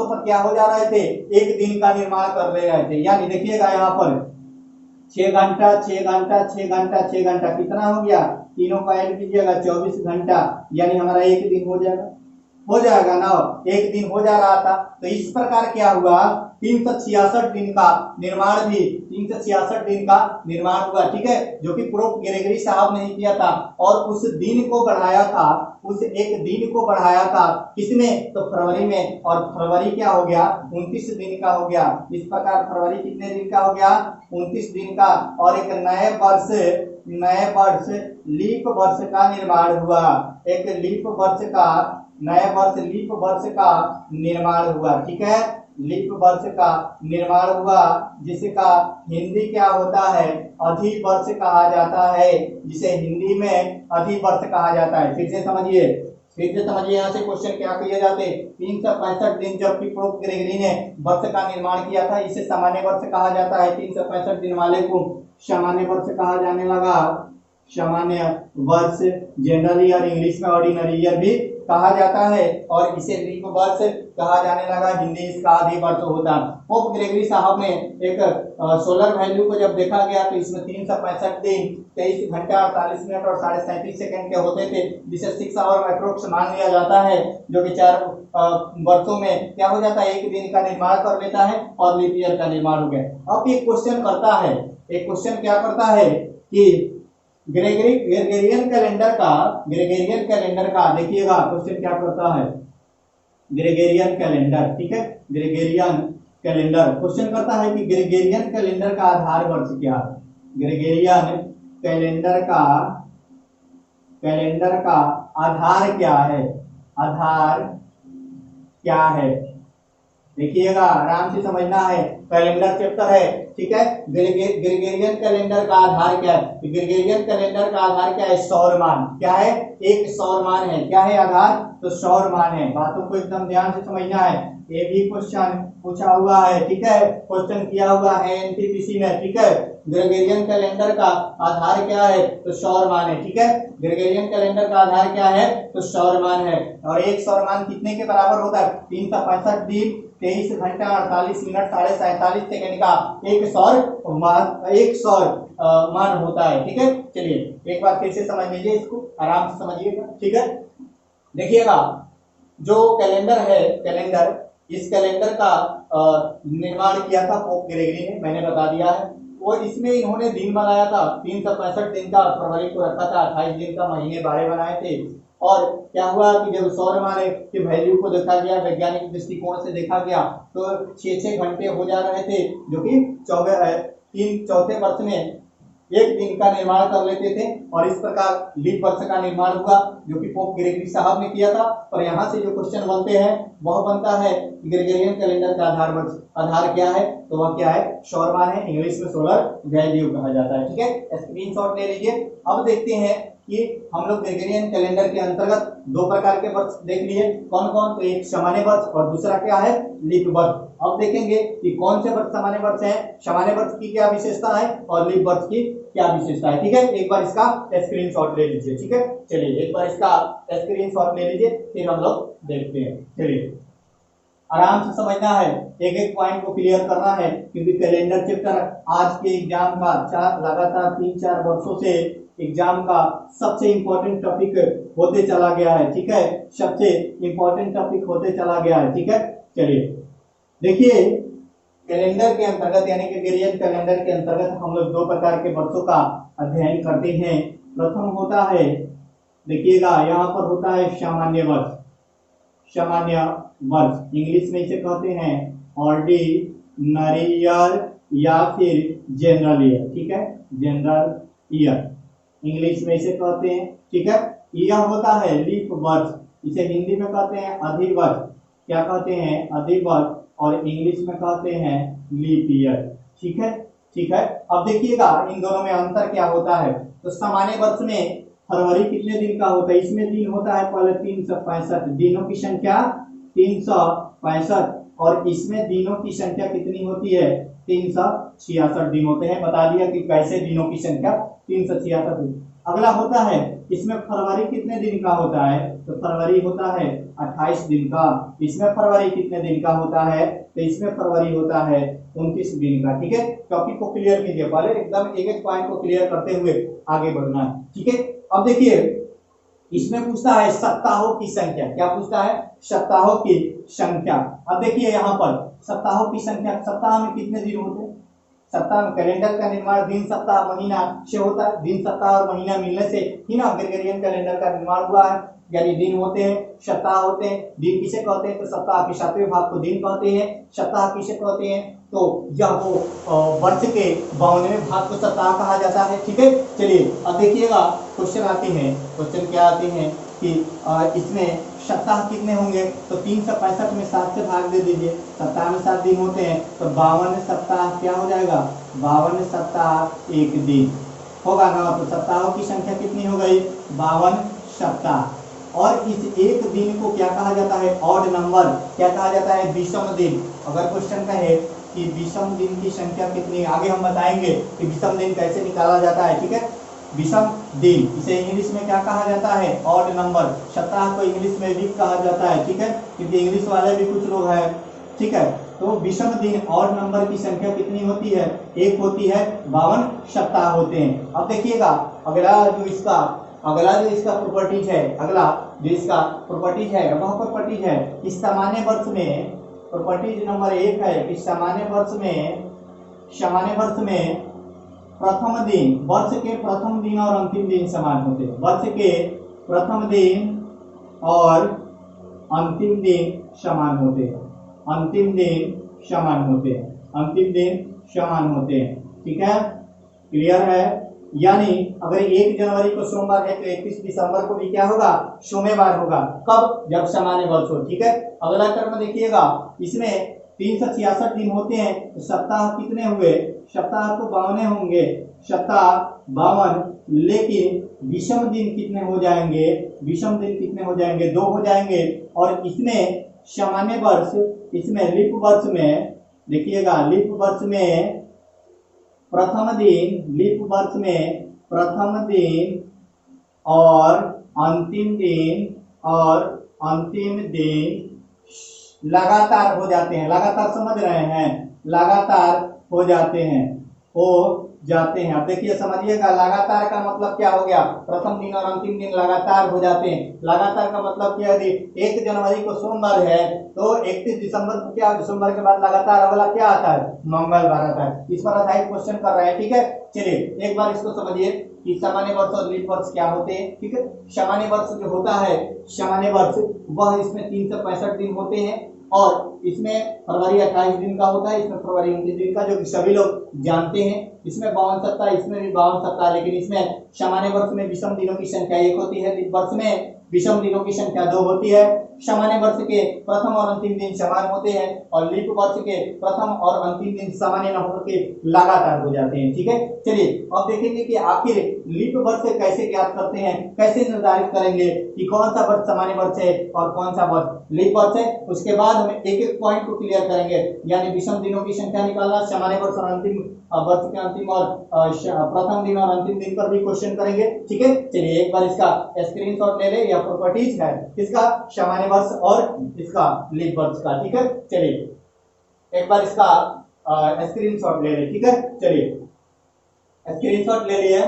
पर क्या हो जा रहे थे, एक दिन का निर्माण कर रहे थे। यानी देखिएगा यहाँ पर 6 घंटा 6 घंटा 6 घंटा 6 घंटा कितना हो गया, तीनों का ऐड कीजिएगा 24 घंटा, यानी हमारा एक दिन हो जाएगा ना, एक दिन हो जा रहा था। तो इस प्रकार क्या हुआ, 366 दिन का निर्माण भी 366 दिन का निर्माण हुआ, ठीक है, जो कि पोप ग्रेगरी साहब ने ही किया था। और उस दिन को बढ़ाया था, उस एक दिन को बढ़ाया था किसमें, तो फरवरी में। और फरवरी क्या हो गया, 29 दिन का हो गया। इस प्रकार फरवरी कितने दिन का हो गया, 29 दिन का। और एक नए वर्ष लीप वर्ष का निर्माण हुआ। एक लीप वर्ष का निर्माण हुआ, ठीक है, लीप वर्ष का निर्माण हुआ, जिसका हिंदी क्या होता है, अधिवर्ष कहा जाता है, जिसे हिंदी में अधिवर्ष कहा जाता है। फिर से समझिए यहाँ से क्वेश्चन क्या किए जाते, 365 दिन जबकि पोप ग्रेगरी ने वर्ष का निर्माण किया था, इसे सामान्य वर्ष कहा जाता है। 365 दिन वाले को सामान्य वर्ष कहा जाने लगा, सामान्य वर्ष, जनरली और इंग्लिश में ऑर्डिनरी ईयर भी कहा जाता है। और इसे लीप वर्ष कहा जाने लगा, हिंदी इसका अधिवर्ष होता। पोप ग्रेगरी साहब ने एक सोलर वैल्यू को जब देखा गया तो इसमें 365 दिन 23 घंटा 48 मिनट और 37.5 के होते थे, जिसे 6 आवर अप्रोक्स मान लिया जाता है, जो कि 4 वर्षों में क्या हो जाता है, एक दिन का निर्माण कर लेता है और लीप ईयर का निर्माण हो गया। अब एक क्वेश्चन क्या करता है कि ग्रेगोरियन कैलेंडर का देखिएगा क्वेश्चन क्या करता है, ग्रेगोरियन कैलेंडर, ठीक है, ग्रेगोरियन कैलेंडर क्वेश्चन करता है कि ग्रेगोरियन कैलेंडर का आधार वर्ष क्या है। ग्रेगोरियन कैलेंडर का कैलेंडर का आधार क्या है, आधार क्या है। देखिएगा, आराम से समझना है, कैलेंडर चैप्टर है, ठीक है। ग्रेगोरियन कैलेंडर का आधार क्या है, ग्रेगोरियन कैलेंडर का आधार क्या है, सौरमान। क्या है, एक सौरमान है। क्या है आधार, तो सौरमान है। बातों को एकदम ध्यान से समझना है, ये भी क्वेश्चन पूछा हुआ है, ठीक है, क्वेश्चन किया हुआ है एनटीपीसी में, ठीक है। ग्रेगोरियन कैलेंडर का आधार क्या है, तो सौरमान है, ठीक है। ग्रेगोरियन कैलेंडर का आधार क्या है, तो सौरमान है। और एक सौरमान कितने के बराबर होता है, 365 दिन 23 घंटा 48 मिनट 47 सेकंड का एक सौर मान होता है, ठीक है। चलिए एक बार फिर से समझ लीजिए, इसको आराम से समझिएगा, ठीक है। देखिएगा, जो कैलेंडर है, कैलेंडर, इस कैलेंडर का निर्माण किया था पोप ग्रेगरी ने, मैंने बता दिया है। और इसमें इन्होंने दिन बनाया था, 365 दिन का फरवरी को रखा था, 28 दिन का महीने 12 बनाए थे। और क्या हुआ कि जब सौरमान की वैल्यू को देखा गया, वैज्ञानिक दृष्टिकोण से देखा गया, तो 6-6 घंटे हो जा रहे थे, जो कि चौथे वर्ष में एक दिन का निर्माण कर लेते थे। और इस प्रकार लीप वर्ष का निर्माण हुआ, जो कि पोप ग्रेगरी साहब ने किया था। और यहाँ से जो क्वेश्चन बनते हैं वह बनता है ग्रेगोरियन कैलेंडर का आधार क्या है, तो वह क्या है, सौरमान है, इंग्लिश में सोलर वैल्यू कहा जाता है, ठीक है। स्क्रीनशॉट ले लीजिए। अब देखते हैं कि हम लोग ग्रेगोरियन कैलेंडर के अंतर्गत दो प्रकार के वर्ष देख लिए, कौन कौन, तो एक सामान्य वर्ष और दूसरा क्या है, लीप वर्ष। अब देखेंगे कि कौन से वर्ष सामान्य वर्ष है, सामान्य वर्ष की क्या विशेषता है और लीप वर्ष की क्या विशेषता है, ठीक है। एक बार इसका स्क्रीनशॉट ले लीजिए, ठीक है। चलिए एक बार इसका स्क्रीनशॉट ले लीजिए, फिर हम लोग देखते हैं। चलिए आराम से समझना है, एक एक पॉइंट को क्लियर करना है, क्योंकि कैलेंडर चैप्टर आज के एग्जाम का लगातार 3-4 वर्षों से एग्जाम का सबसे इंपॉर्टेंट टॉपिक होते चला गया है, ठीक है, सबसे इंपॉर्टेंट टॉपिक होते चला गया है, ठीक है। चलिए देखिए, कैलेंडर के अंतर्गत यानी कि ग्रेगोरियन कैलेंडर के अंतर्गत हम लोग दो प्रकार के वर्षों का अध्ययन करते हैं। प्रथम होता है, देखिएगा यहाँ पर होता है सामान्य वर्ष, सामान्य वर्ष, इंग्लिश में इसे कहते हैं ऑर्डिनरी ईयर या फिर जनरल ईयर, ठीक है, जनरल ईयर इंग्लिश में इसे कहते हैं, ठीक है। यह होता है लीप वर्ष, इसे हिंदी में कहते हैं अधिवर्ष, क्या कहते हैं, अधिवर्ष, और इंग्लिश में कहते हैं लीप ईयर, ठीक है, ठीक है। अब देखिएगा इन दोनों में अंतर क्या होता है। तो सामान्य वर्ष में फरवरी कितने दिन का होता है, इसमें दिन होता है पहले 365, दिनों की संख्या 365, और इसमें दिनों की संख्या कितनी होती है, 366 दिन होते हैं। बता दिया कि कैसे दिनों की संख्या 366 दिन। अगला होता है, इसमें फरवरी कितने दिन का होता है, तो फरवरी होता है 28 दिन का। इसमें फरवरी कितने दिन का होता है, तो इसमें फरवरी होता है 29 दिन का, ठीक है। टॉपिक को क्लियर कीजिए, पहले एकदम एक एक पॉइंट को क्लियर करते हुए आगे बढ़ना है, ठीक है। अब देखिए, इसमें पूछता है सप्ताहों की संख्या, क्या पूछता है, सप्ताहों की संख्या। अब देखिए यहाँ पर सप्ताहों की संख्या, सप्ताह में कितने दिन होते हैं, सप्ताह में कैलेंडर का निर्माण दिन सप्ताह महीना से होता है, दिन सप्ताह और महीना मिलने से ही ना ग्रेगोरियन कैलेंडर का निर्माण हुआ है। यानी दिन होते हैं, सप्ताह होते हैं, दिन किसे कहते हैं, तो सप्ताह के 7वें भाग को दिन कहते हैं। सप्ताह किसे कहते हैं, तो यह वो वर्ष के 52वें भाग को सप्ताह कहा जाता है, ठीक है। चलिए अब देखिएगा क्वेश्चन आते हैं, क्वेश्चन क्या आते हैं कि इसमें सप्ताह कितने होंगे, तो 365 में 7 से भाग दे दीजिए, सप्ताह में 7 दिन होते हैं, तो 52 सप्ताह क्या हो जाएगा, 52 सप्ताह एक दिन होगा ना। तो सप्ताहों की संख्या कितनी हो गई, 52 सप्ताह। और इस एक दिन को क्या कहा जाता है, ऑड नंबर, क्या कहा जाता है, विषम दिन। अगर क्वेश्चन कहे कि विषम दिन की संख्या कितनी, आगे हम बताएंगे कि विषम दिन कैसे निकाला जाता है, ठीक है। विषम दिन, इसे इंग्लिश में क्या कहा जाता है, ऑड नंबर। सप्ताह को इंग्लिश में वीक कहा जाता है, ठीक है, क्योंकि इंग्लिश वाले भी कुछ लोग हैं, ठीक है। तो विषम दिन ऑड नंबर की संख्या कितनी होती है, एक होती है, 52 सप्ताह होते हैं। अब देखिएगा अगला जो इसका प्रॉपर्टीज है, अगला जो इसका प्रॉपर्टीज है, वह प्रॉपर्टीज है इस सामान्य वर्ष में, प्रॉपर्टीज नंबर 1 है कि सामान्य वर्ष में प्रथम दिन, वर्ष के प्रथम दिन और अंतिम दिन समान होते हैं। वर्ष के प्रथम दिन और अंतिम दिन समान होते हैं, अंतिम दिन समान होते हैं, अंतिम दिन समान होते हैं, ठीक है, क्लियर है। यानी अगर 1 जनवरी को सोमवार है तो 31 दिसंबर को भी क्या होगा, सोमवार होगा। कब, जब सामान्य वर्ष हो। ठीक है, अगला टर्म देखिएगा, इसमें 366 दिन होते हैं तो सप्ताह कितने हुए, सप्ताह तो 52 होंगे, सप्ताह 52, लेकिन विषम दिन कितने हो जाएंगे, विषम दिन कितने हो जाएंगे, 2 हो जाएंगे। और इसमें सामान्य वर्ष, इसमें लीप वर्ष में देखिएगा, लीप वर्ष में प्रथम दिन, लीप वर्ष में प्रथम दिन और अंतिम दिन लगातार हो जाते हैं। लगातार समझ रहे हैं, लगातार हो जाते हैं, हो जाते हैं। अब देखिए समझिएगा, लगातार का मतलब क्या हो गया, प्रथम दिन और अंतिम दिन लगातार हो जाते हैं। लगातार का मतलब क्या है, 1 जनवरी को सोमवार है तो 31 दिसंबर को क्या, दिसंबर के बाद लगातार अगला क्या आता है, मंगलवार आता है। इस पर आधारित क्वेश्चन कर रहे हैं। ठीक है, चलिए एक बार इसको समझिए कि सामान्य वर्ष और लीप वर्ष क्या होते हैं। ठीक है, सामान्य वर्ष जो होता है, सामान्य वर्ष वह इसमें 365 दिन होते हैं और इसमें फरवरी 28 दिन का होता है, इसमें फरवरी 29 दिन का, जो कि सभी लोग जानते हैं। इसमें 52 सप्ताह, इसमें भी 52 सप्ताह, लेकिन इसमें सामान्य वर्ष में विषम दिनों की संख्या 1 होती है, लीप वर्ष में विषम दिनों की संख्या 2 होती है। सामान्य वर्ष के प्रथम और अंतिम दिन समान होते हैं और लीप वर्ष के प्रथम और अंतिम दिन सामान्य न होकर के लगातार हो जाते हैं। ठीक है, चलिए अब देखेंगे कि आखिर लीप वर्ष कैसे ज्ञात करते हैं, कैसे निर्धारित करेंगे कि कौन सा वर्ष सामान्य वर्ष है और कौन सा वर्ष लीप वर्ष है। उसके बाद हम एक एक पॉइंट को क्लियर करेंगे, यानी विषम दिनों की संख्या निकालना, सामान्य वर्ष और अंतिम वर्ष के अंतिम और प्रथम दिन और अंतिम दिन पर भी क्वेश्चन करेंगे। ठीक है, चलिए एक बार इसका स्क्रीनशॉट ले ले, या प्रॉपर्टीज है इसका सामान्य वर्ष और इसका लीप वर्ष का। ठीक है, चलिए एक बार इसका स्क्रीनशॉट ले ले। ठीक है, चलिए स्क्रीनशॉट ले लिए,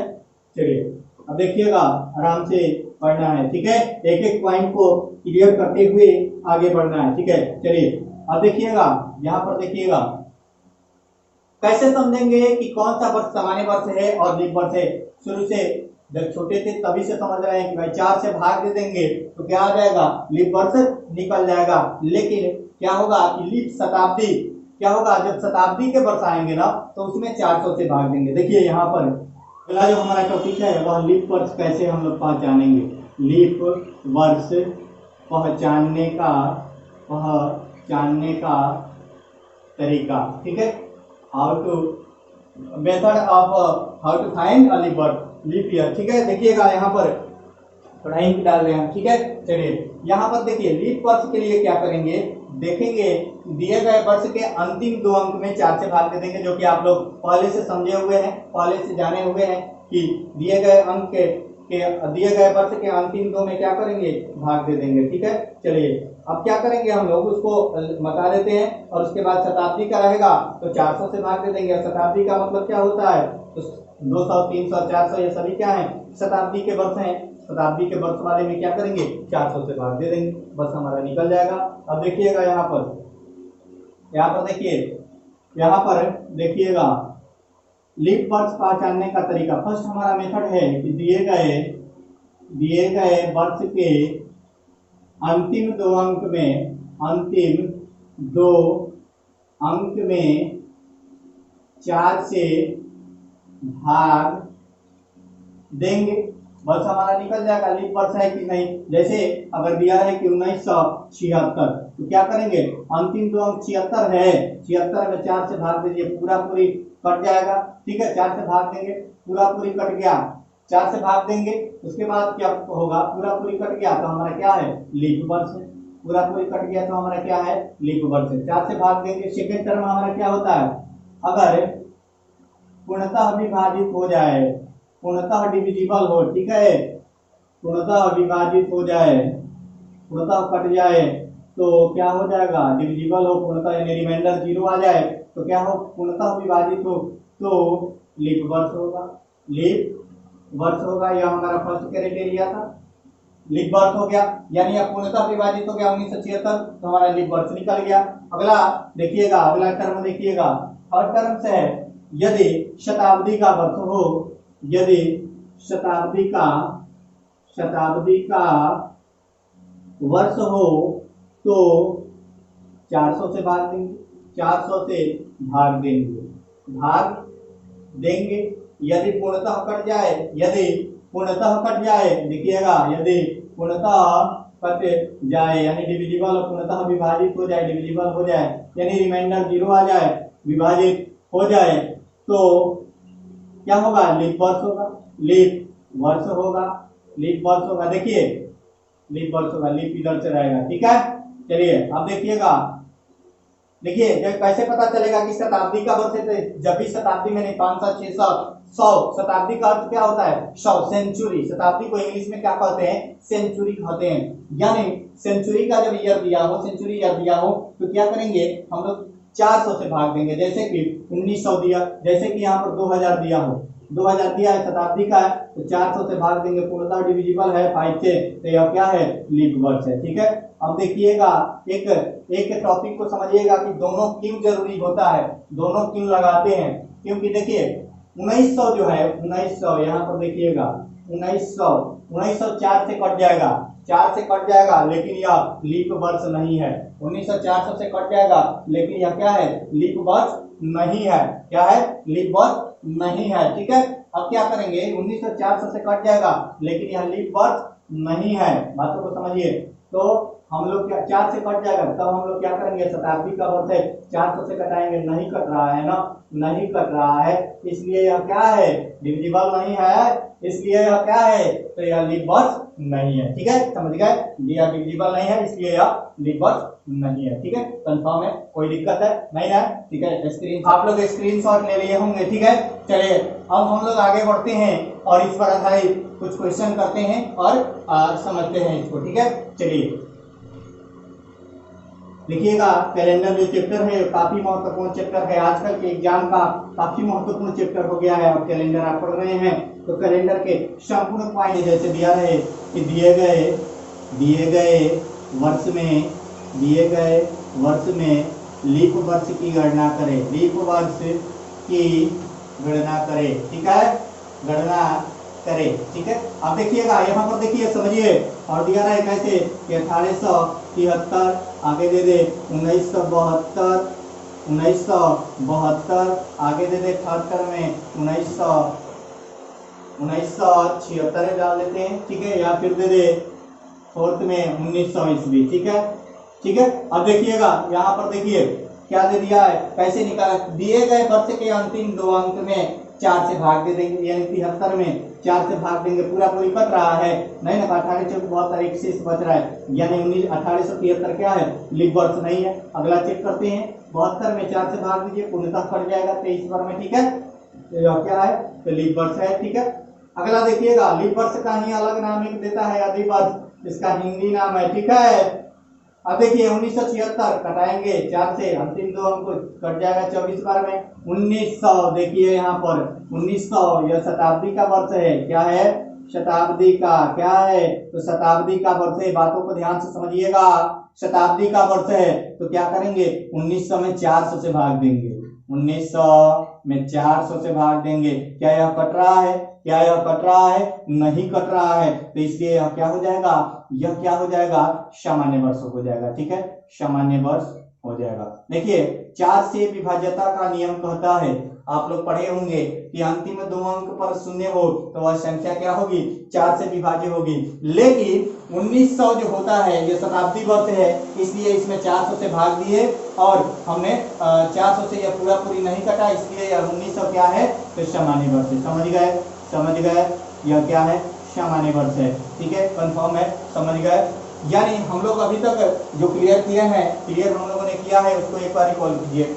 चलिए अब देखिएगा, आराम से पढ़ना है। ठीक है, एक एक पॉइंट को क्लियर करते हुए आगे बढ़ना है। ठीक है, चलिए अब देखिएगा, यहाँ पर देखिएगा कैसे समझेंगे कि कौन सा वर्ष सामान्य वर्ष है और लीप वर्ष है। शुरू से जब छोटे थे तभी से समझ रहे हैं कि भाई 4 से भाग दे देंगे तो क्या आ जाएगा, लीप वर्ष निकल जाएगा। लेकिन क्या होगा कि लीप शताब्दी, क्या होगा जब शताब्दी के वर्ष आएंगे ना तो उसमें 400 से भाग देंगे। देखिए यहाँ पर अगला जो हमारा टॉपिक है वह लीप वर्ष कैसे हम लोग पहचानेंगे, लीप वर्ष पहचानने का तरीका। ठीक है, how to method of how to find a leap year. ठीक है, देखिएगा यहाँ पर थोड़ा हिंट डाल रहे हैं। ठीक है, चलिए यहाँ पर देखिए लीप वर्ष के लिए क्या करेंगे, देखेंगे दिए गए वर्ष के अंतिम 2 अंक में 4 से भाग दे देंगे, जो कि आप लोग पहले से समझे हुए हैं, पहले से जाने हुए हैं कि दिए गए अंक के दिए गए वर्ष के अंतिम 2 में क्या करेंगे, भाग दे देंगे। ठीक है, चलिए अब क्या करेंगे हम लोग उसको बता देते हैं और उसके बाद शताब्दी का रहेगा तो 400 से भाग दे देंगे। शताब्दी का मतलब क्या होता है, तो 200, 300, 400 ये सभी क्या है, शताब्दी के वर्ष हैं। शताब्दी के वर्ष वाले में क्या करेंगे, 400 से भाग दे देंगे, बस हमारा निकल जाएगा। अब देखिएगा यहाँ पर देखिए, यहाँ पर देखिएगा लीप वर्ष पहचानने का तरीका। फर्स्ट हमारा मेथड है कि दिए गए वर्ष के अंतिम 2 अंक में 4 से भाग देंगे, बस हमारा निकल जाएगा। लीप वर्ष है कि नहीं, जैसे अगर दिया है कि 1976 तो क्या करेंगे, अंतिम 2 अंक 76 है, 76 में 4 से भाग दीजिए, पूरा पूरी कट जाएगा। ठीक है, 4 से भाग देंगे, पूरा पूरी कट गया, 4 से भाग देंगे, उसके बाद क्या होगा, पूरा पूरी कट गया तो हमारा क्या है, लीप वर्ष है। पूरा पूरी कट गया तो हमारा क्या है, लीप वर्ष है। 4 से भाग देंगे। सेकेंड टर्म हमारा क्या होता है, अगर पूर्णतः विभाजित हो जाए, पूर्णतः डिविजिबल हो, ठीक है, पूर्णतः विभाजित हो जाए, पूर्णतः कट जाए तो क्या हो जाएगा, डिविजिबल हो, पूर्णतः यानी रिमाइंडर 0 आ जाए तो क्या हो, पूर्णतः विभाजित हो तो लीप वर्ष होगा। लीप वर्ष होगा, यह हमारा फर्स्ट क्राइटेरिया था, लीप वर्ष हो गया। यानी अब पूर्णतः विभाजित हो गया 1976 तो हमारा लीप वर्ष निकल गया। अगला देखिएगा, अगला टर्म देखिएगा, थर्ड टर्म से है यदि शताब्दी का वर्ष हो, यदि शताब्दी का वर्ष हो तो 400 से भाग देंगे, 400 से भाग देंगे, यदि पूर्णतः कट जाए, यदि पूर्णतः कट जाए, देखिएगा यदि पूर्णतः कट जाए यानी डिविजिबल और पूर्णतः विभाजित हो जाए, डिविजिबल हो जाए यानी रिमाइंडर 0 आ जाए, विभाजित हो जाए तो क्या होगा, लीप वर्ष होगा, लीप वर्ष होगा, लीप वर्ष होगा। देखिए लीप वर्ष होगा, लीप इधर से रहेगा, ठीक है। चलिए अब देखिएगा, देखिए कैसे पता चलेगा कि शताब्दी का वर्ष है, जब भी शताब्दी में नहीं 500 600 100, शताब्दी का अर्थ क्या होता है 100, सेंचुरी, शताब्दी को इंग्लिश में क्या कहते हैं, सेंचुरी कहते हैं। यानी सेंचुरी का जब ईयर दिया हो, सेंचुरी ईयर दिया हो तो क्या करेंगे हम लोग 400 से भाग देंगे, जैसे कि 1900 दिया, जैसे कि यहाँ पर 2000 दिया हो, 2000 दिया है शताब्दी का है तो 400 से भाग देंगे, पूर्णतः डिविजिबल है 5 से, तो यह क्या है, लीप वर्ष है, ठीक है। अब देखिएगा एक एक टॉपिक को समझिएगा कि दोनों क्यों जरूरी होता है, दोनों क्यों लगाते हैं, क्योंकि देखिए 1900 जो है 1900 यहाँ पर देखिएगा 1900 4 से कट जाएगा, 4 से कट जाएगा, लेकिन यह लीप वर्ष नहीं है। 1900 400 से कट जाएगा लेकिन यह क्या है, लीप वर्ष नहीं है, क्या है, लीप वर्ष नहीं है, ठीक है। अब क्या करेंगे, 1900 400 से कट जाएगा लेकिन यह लीप वर्ष नहीं है, बातों को समझिए। तो हम लोग क्या 4 से कट जाएगा तब हम लोग क्या करेंगे, शताब्दी का वर्ष है 400 से कटाएंगे, नहीं कट रहा है ना, नहीं कट रहा है, इसलिए यह क्या है, डिविजिबल नहीं है, इसलिए यह क्या है, तो यह लीप वर्ष नहीं है, ठीक है, समझ गए, यह डिविजिबल नहीं है इसलिए यह लीप वर्ष नहीं है, ठीक है, कंफर्म है, कोई दिक्कत है नहीं ना, ठीक है। स्क्रीन आप लोग स्क्रीनशॉट ले लिए होंगे, ठीक है। चलिए अब हम लोग आगे बढ़ते हैं और इस पर आधारित कुछ क्वेश्चन करते हैं और समझते हैं इसको, ठीक है। चलिए लिखिएगा, कैलेंडर जो चैप्टर है काफी महत्वपूर्ण चैप्टर है, आजकल के एग्जाम का काफी महत्वपूर्ण चैप्टर हो गया है। अब कैलेंडर आप पढ़ रहे हैं तो कैलेंडर के संपूर्ण पॉइंट जैसे दिया रहे कि दिए गए वर्ष में लीप वर्ष की गणना करें, लीप वर्ष की गणना करें, ठीक है, गणना करें, ठीक है। अब देखिएगा यहाँ पर देखिए समझिए, और दिया रहा है कैसे कि 1873, आगे दे दे 1972, आगे दे दे थर्ड टर्म में 1976 डाल देते हैं, ठीक है, या फिर दे दे फोर्थ में 1900 ईस्वी, ठीक है, ठीक है। अब देखिएगा यहाँ पर देखिए क्या दे दिया है, कैसे निकाला, दिए गए वर्ष के अंतिम 2 अंक में 4 से भाग दे देंगे, यानी 73 में 4 से भाग देंगे, पूरा पूरी कट रहा है नहीं ना, 18 चौक 72 एक शेष बच रहा है, यानी 1873 क्या है, लीप वर्ष नहीं है। अगला चेक करते हैं, 72 में 4 से भाग दीजिए, पूर्णतः कट जाएगा 23 बार में, ठीक है, तो क्या है, तो लीप वर्ष है, ठीक है। अगला देखिएगा, लीप वर्ष का ही अलग नाम एक देता है अधिवर्ष, इसका हिंदी नाम है, ठीक है। अब देखिए 1976 कटाएंगे 4 से, अंतिम 2 अंक कट जाएगा 24 बार में, 1900 देखिए यहाँ पर 1900 यह शताब्दी का वर्ष है, क्या है, शताब्दी का क्या है, तो शताब्दी का वर्ष है, बातों को ध्यान से समझिएगा, शताब्दी का वर्ष है तो क्या करेंगे, 1900 में 400 से भाग देंगे, 1900 में 400 से भाग देंगे, क्या यह कट रहा है, क्या यह कट रहा है, नहीं कट रहा है, तो इसलिए यह क्या हो जाएगा, यह क्या हो जाएगा, सामान्य वर्ष हो जाएगा, ठीक है, सामान्य वर्ष हो जाएगा। देखिए 4 से विभाज्यता का नियम कहता है, आप लोग पढ़े होंगे कि अंतिम 2 अंक पर शून्य हो तो वह संख्या क्या होगी, 4 से विभाज्य होगी, लेकिन 1900 जो होता है ये शताब्दी वर्ष है, इसलिए इसमें 400 से भाग दिए और हमने 400 से यह पूरा पूरी नहीं कटा, इसलिए यह 1900 क्या है, तो सामान्य वर्ष है, समझ गए, यह क्या है, सामान्य वर्ष है, ठीक है, कंफर्म है, समझ गए। यानी हम लोग अभी तक जो क्लियर हम लोगों ने किया है उसको एक बार रिकॉल कीजिए।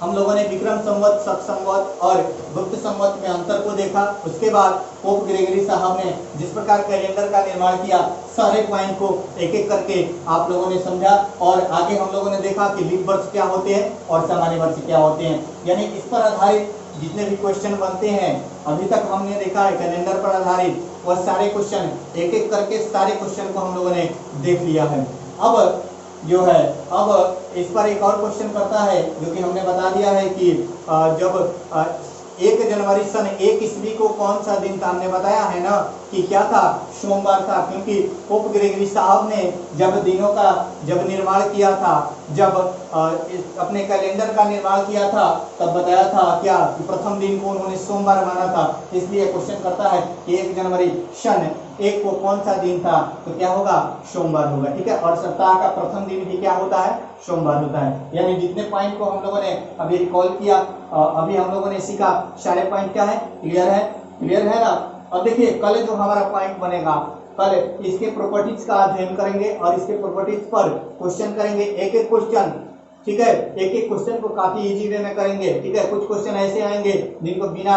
हम लोगों ने विक्रम संवत, शक संवत और गुप्त संवत में अंतर को देखा, उसके बाद पोप ग्रेगरी साहब ने जिस प्रकार कैलेंडर का निर्माण किया, सारे पॉइंट को एक एक करके आप लोगों ने समझा, और आगे हम लोगों ने देखा कि लीप वर्ष क्या होते हैं और सामान्य वर्ष क्या होते हैं, यानी इस पर आधारित जितने भी क्वेश्चन बनते हैं अभी तक हमने देखा है कैलेंडर पर आधारित, वह सारे क्वेश्चन एक एक करके सारे क्वेश्चन को हम लोगों ने देख लिया है। अब जो है, अब इस पर एक और क्वेश्चन करता है जो कि हमने बता दिया है कि जब 1 जनवरी सन 1 ईस्वी को कौन सा दिन था? हमने बताया है ना कि क्या था? सोमवार था, क्योंकि पोप ग्रेगरी साहब ने जब दिनों का जब निर्माण किया था, जब अपने कैलेंडर का निर्माण किया था, तब बताया था क्या कि प्रथम दिन को उन्होंने सोमवार माना था। इसलिए क्वेश्चन करता है कि 1 जनवरी सन 1 को कौन सा दिन था? तो क्या होगा? सोमवार होगा। ठीक है, और सप्ताह का प्रथम दिन भी क्या होता है? सोमवार होता है। यानी जितने पॉइंट को हम लोगों ने अभी रिकॉल किया, अभी हम लोगों ने सीखा, सारे पॉइंट क्या है? क्लियर है? क्लियर है ना? अब देखिए कल जो हमारा पॉइंट बनेगा, कल इसके प्रॉपर्टीज का अध्ययन करेंगे और इसके प्रॉपर्टीज पर क्वेश्चन करेंगे, एक एक क्वेश्चन। ठीक है, एक एक क्वेश्चन को काफी इजी वे में करेंगे। ठीक है, कुछ क्वेश्चन ऐसे आएंगे जिनको बिना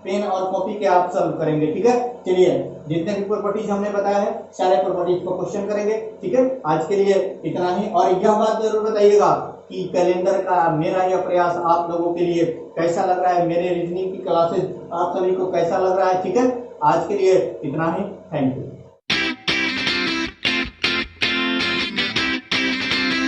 पेन और कॉपी के आप सॉल्व करेंगे। ठीक है, चलिए जितने भी प्रॉपर्टीज हमने बताया है सारे प्रॉपर्टीज को क्वेश्चन करेंगे। ठीक है, आज के लिए इतना ही। और यह बात जरूर बताइएगा कि कैलेंडर का मेरा यह प्रयास आप लोगों के लिए कैसा लग रहा है, मेरे रीजनिंग की क्लासेस आप सभी को कैसा लग रहा है। ठीक है, आज के लिए इतना ही। Thank you.